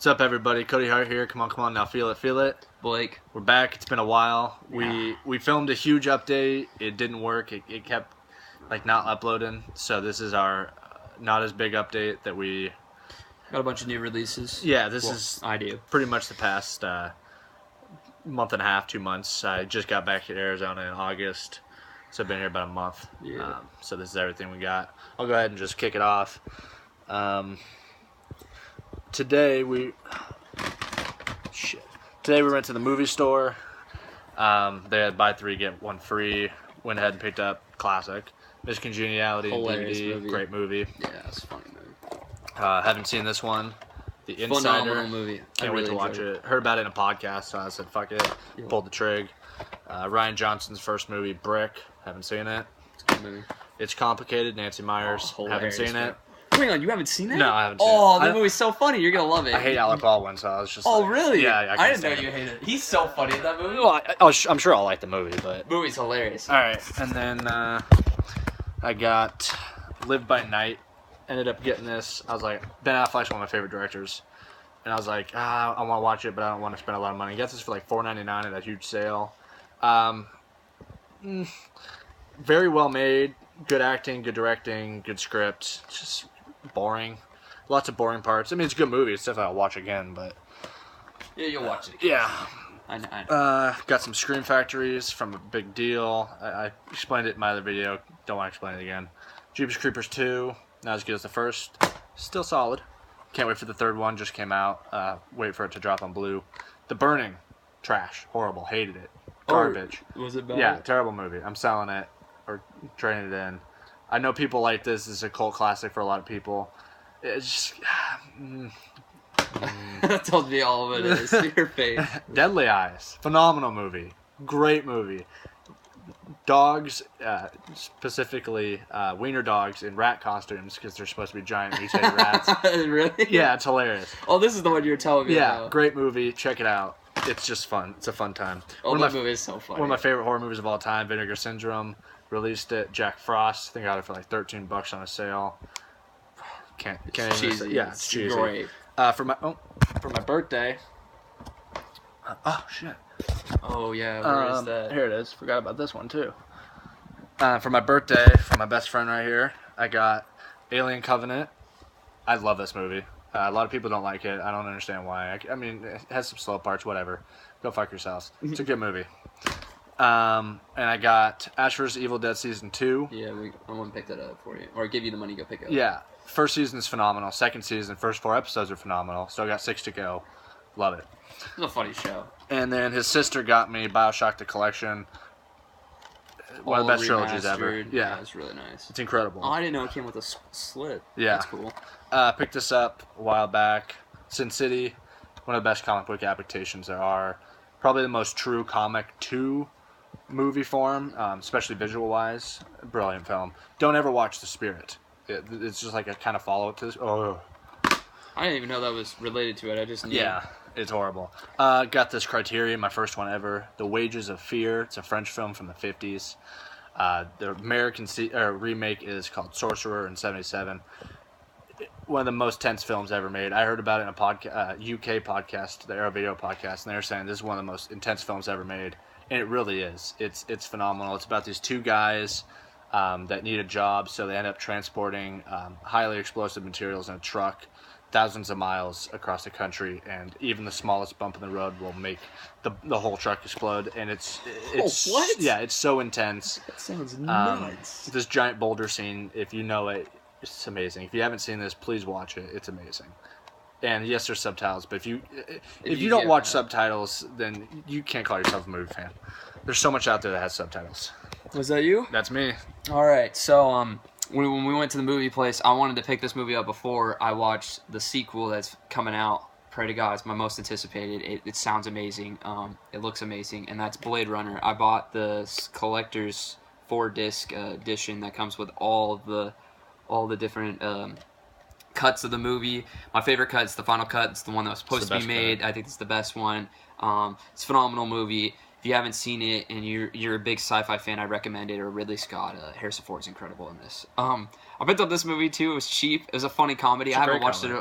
What's up, everybody? Cody Hart here. Come on, now feel it. Blake. We're back. It's been a while. Yeah. We filmed a huge update. It didn't work. It kept not uploading. So this is our not as big update that we Got a bunch of new releases. Yeah, this is I do. pretty much the past month and a half, 2 months. I just got back to Arizona in August, so I've been here about a month. Yeah. So this is everything we got. I'll go ahead and just kick it off. Today we went to the movie store. They had buy 3 get 1 free. Went ahead and picked up classic Miss Congeniality Hilarious DVD. movie. Great movie. Yeah, it's a funny movie. Haven't seen this one. The Insider. Phenomenal movie. Can't wait to watch it. Heard about it in a podcast, so I said fuck it. Yeah. Pulled the trig. Ryan Johnson's first movie, Brick. Haven't seen it. It's a good movie. It's complicated. Nancy Myers. Oh, haven't hilarious, seen it. Hang on, you haven't seen it? No, I haven't seen Oh, it. that movie's so funny. You're gonna love it. I hate Alec Baldwin, so I was just. Oh, like, really? Yeah, I didn't know you hated it. He's so funny in that movie. Well, I'm sure I'll like the movie, but. Movie's hilarious. All right, and then I got Live by Night. Ended up getting this. I was like, Ben Affleck's one of my favorite directors, and I was like, I want to watch it, but I don't want to spend a lot of money. I got this for like $4.99 at a huge sale. Very well made. Good acting, good directing, good script. It's just boring. Lots of boring parts. I mean, it's a good movie. It's definitely I'll watch again, but Yeah, you'll watch it. yeah. I know. Got some Scream Factories from A Big Deal. I explained it in my other video. Don't want to explain it again. Jeepers Creepers 2. Not as good as the first. Still solid. Can't wait for the third one. Just came out. Wait for it to drop on Blue. The Burning. Trash. Horrible. Hated it. Garbage. Was it bad? Yeah, terrible movie. I'm selling it or trading it in. I know people like this. It's a cult classic for a lot of people. It's just... That tells me all of it is. Your face. Deadly Eyes. Phenomenal movie. Great movie. Dogs, specifically wiener dogs in rat costumes because they're supposed to be giant mutated rats. Really? Yeah, it's hilarious. Oh, this is the one you were telling me Yeah, about. great movie. Check it out. It's just fun. It's a fun time. Oh, that movie is so funny. One of my favorite horror movies of all time, Vinegar Syndrome. Released it. Jack Frost. I think I got it for like $13 on a sale. Can't even cheesy. say. Yeah, it's cheesy. Great. For my birthday. Oh shit. Oh yeah, where is that? Here it is. Forgot about this one too. For my birthday, from my best friend right here, I got Alien Covenant. I love this movie. A lot of people don't like it. I don't understand why. I mean, it has some slow parts. Whatever. Go fuck yourselves. It's a good movie. And I got Ash vs. Evil Dead Season 2. Yeah, I'm gonna pick that up for you, or give you the money to go pick it up. Yeah. First season is phenomenal. Second season, first 4 episodes are phenomenal. Still got 6 to go. Love it. It's a funny show. And then his sister got me BioShock the Collection. One of the All best trilogies ever. remastered. Yeah. It's really nice. It's incredible. Oh, I didn't know it came with a slit. Yeah. That's cool. Picked this up a while back. Sin City, one of the best comic book adaptations there are. Probably the most true comic to movie form, especially visual-wise. Brilliant film. Don't ever watch The Spirit. It's just like a kind of follow-up to this. Oh. I didn't even know that was related to it. I just knew. Yeah, it's horrible. Got this Criterion, my first one ever. The Wages of Fear. It's a French film from the 50s. The American remake is called Sorcerer in 77. One of the most tense films ever made. I heard about it in a UK podcast, the Aero Video podcast, and they were saying this is one of the most intense films ever made. And it really is. It's phenomenal. It's about these 2 guys that need a job, so they end up transporting highly explosive materials in a truck thousands of miles across the country, and even the smallest bump in the road will make the whole truck explode. And it's what? Yeah, it's so intense. That sounds nuts. This giant boulder scene, if you know it, it's amazing. If you haven't seen this, please watch it. It's amazing. And yes, there's subtitles, but if you don't watch subtitles, then you can't call yourself a movie fan. There's so much out there that has subtitles. Was that you? That's me. All right. So when we went to the movie place, I wanted to pick this movie up before I watched the sequel that's coming out. Pray to God, it's my most anticipated. It sounds amazing. It looks amazing, and that's Blade Runner. I bought the collector's 4-disc edition that comes with all the different cuts of the movie. My favorite cut is the final cut. It's the one that was supposed to be made. I think it's the best one. It's a phenomenal movie. If you haven't seen it and you're a big sci-fi fan, I recommend it. Or Ridley Scott, Harrison Ford's incredible in this. I picked up this movie too. It was cheap. It was a funny comedy. I haven't watched it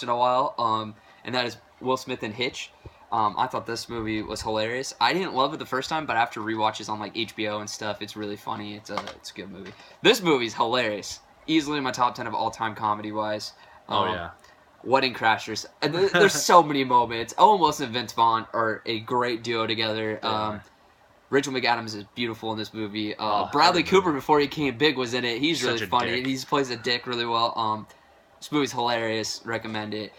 in a while. and that is Will Smith in Hitch. I thought this movie was hilarious. I didn't love it the first time, but after rewatches on like HBO and stuff, it's really funny. It's a good movie. This movie's hilarious. Easily in my top 10 of all time comedy wise. Oh yeah. Wedding Crashers. And there's so many moments. Owen Wilson and Vince Vaughn are a great duo together. Rachel McAdams is beautiful in this movie. Bradley Cooper, before he came big, was in it. He's really funny. He plays a dick really well. This movie's hilarious. Recommend it.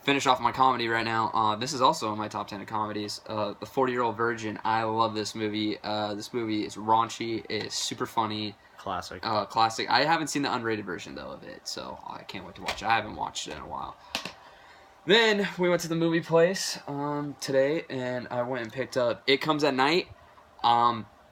Finish off my comedy right now. This is also in my top 10 of comedies. The 40-Year-Old Virgin. I love this movie. This movie is raunchy. It's super funny. Classic. Classic. I haven't seen the unrated version though of it, so I can't wait to watch it. I haven't watched it in a while. Then we went to the movie place today, and I went and picked up It Comes at Night.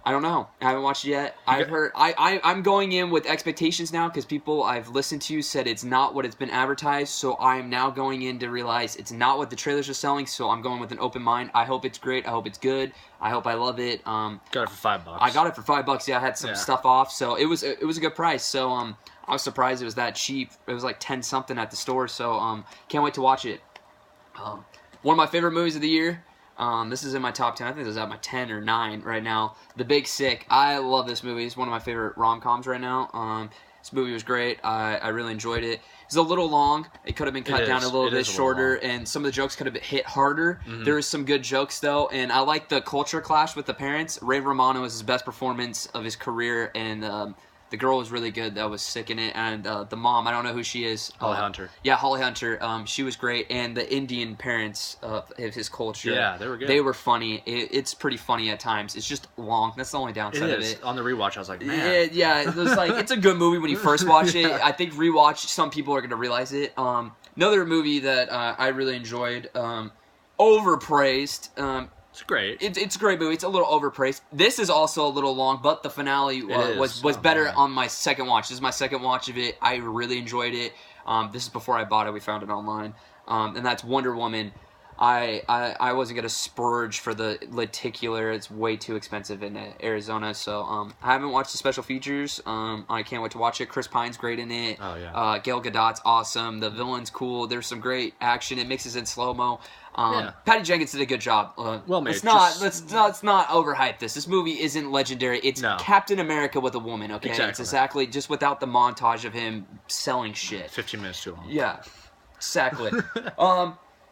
I don't know. I haven't watched it yet. I've heard. I'm going in with expectations now because people I've listened to said it's not what it's been advertised. So I am now going in to realize it's not what the trailers are selling. So I'm going with an open mind. I hope it's great. I hope it's good. I hope I love it. Got it for $5. I got it for $5. Yeah, I had some stuff off, so it was a good price. So I was surprised it was that cheap. It was like 10 something at the store. So can't wait to watch it. One of my favorite movies of the year. This is in my top 10. I think this is at my 10 or 9 right now. The Big Sick. I love this movie. It's one of my favorite rom-coms right now. This movie was great. I really enjoyed it. It's a little long. It could have been cut down a little bit shorter, and some of the jokes could have been hit harder. There was some good jokes, though, and I like the culture clash with the parents. Ray Romano was his best performance of his career, and the girl was really good that was sick in it, and the mom, I don't know who she is. Holly Hunter. Yeah, Holly Hunter. She was great, and the Indian parents of his culture. Yeah, they were good. They were funny. It's pretty funny at times. It's just long. That's the only downside of it. On the rewatch, I was like, man. Yeah, it was like, it's a good movie when you first watch it. I think rewatch, some people are going to realize it. Another movie that I really enjoyed, overpraised. It's great. It's a great movie. It's a little overpraised. This is also a little long, but the finale was better on my second watch. This is my second watch of it. I really enjoyed it. This is before I bought it. We found it online. And that's Wonder Woman. I wasn't going to splurge for the lenticular. It's way too expensive in Arizona. So I haven't watched the special features. I can't wait to watch it. Chris Pine's great in it. Oh, yeah. Gal Gadot's awesome. The villain's cool. There's some great action. It mixes in slow-mo. Patty Jenkins did a good job. Well made. Let's not overhype this. This movie isn't legendary. It's Captain America with a woman. Okay, It's exactly just without the montage of him selling shit. 15 minutes too long. Yeah, exactly.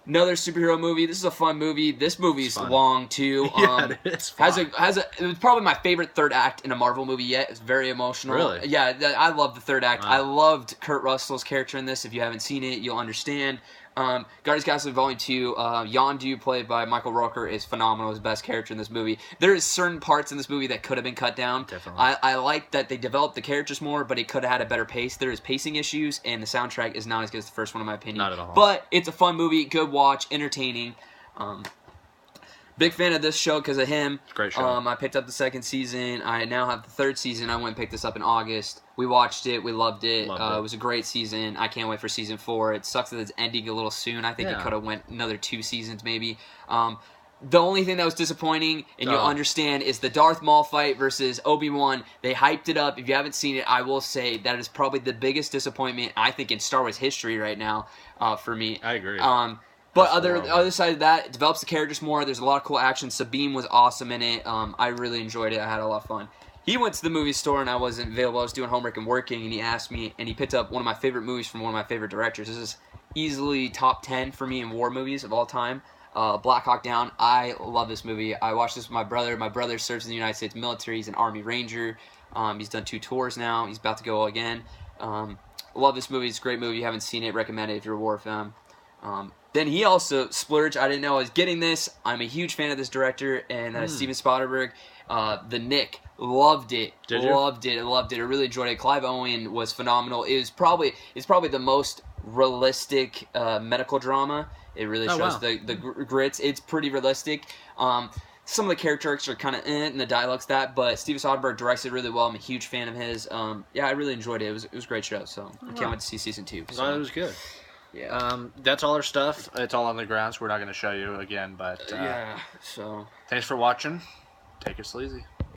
Another superhero movie. This is a fun movie. This movie's long too. Yeah, it's fun. It was probably my favorite third act in a Marvel movie yet. It's very emotional. Really? Yeah, I love the third act. Wow. I loved Kurt Russell's character in this. If you haven't seen it, you'll understand. Guardians of the Galaxy Volume 2, Yondu, played by Michael Rooker, is phenomenal. His best character in this movie. There is certain parts in this movie that could have been cut down. Definitely. I like that they developed the characters more, but it could have had a better pace. There is pacing issues, and the soundtrack is not as good as the first one, in my opinion. Not at all. But it's a fun movie, good watch, entertaining. Big fan of this show because of him. Great show. I picked up the second season. I now have the third season. I went and picked this up in August. We watched it. We loved it. It was a great season. I can't wait for season 4. It sucks that it's ending a little soon. I think it could have went another 2 seasons maybe. The only thing that was disappointing, and you'll understand, is the Darth Maul fight versus Obi-Wan. They hyped it up. If you haven't seen it, I will say that is probably the biggest disappointment, I think, in Star Wars history right now for me. I agree. But other side of that, it develops the characters more. There's a lot of cool action. Sabine was awesome in it. I really enjoyed it. I had a lot of fun. He went to the movie store and I wasn't available. I was doing homework and working, and he asked me, and he picked up one of my favorite movies from one of my favorite directors. This is easily top 10 for me in war movies of all time. Black Hawk Down. I love this movie. I watched this with my brother. My brother serves in the United States military. He's an Army Ranger. He's done 2 tours now. He's about to go again. Love this movie. It's a great movie. If you haven't seen it, recommend it if you're a war fan. Then he also splurged. I didn't know I was getting this. I'm a huge fan of this director, and that is Steven Soderbergh. The Knick. Loved it. Did you? Loved it. I really enjoyed it. Clive Owen was phenomenal. It's probably the most realistic medical drama. It really shows the grits. It's pretty realistic. Some of the character arcs are kind of and the dialogue's that, but Steven Soderbergh directs it really well. I'm a huge fan of his. I really enjoyed it. It was a great show, so I can't wait to see season 2. So. It was good. Yeah. That's all our stuff. It's all on the ground, so we're not going to show you again, but so thanks for watching. Take it sleazy.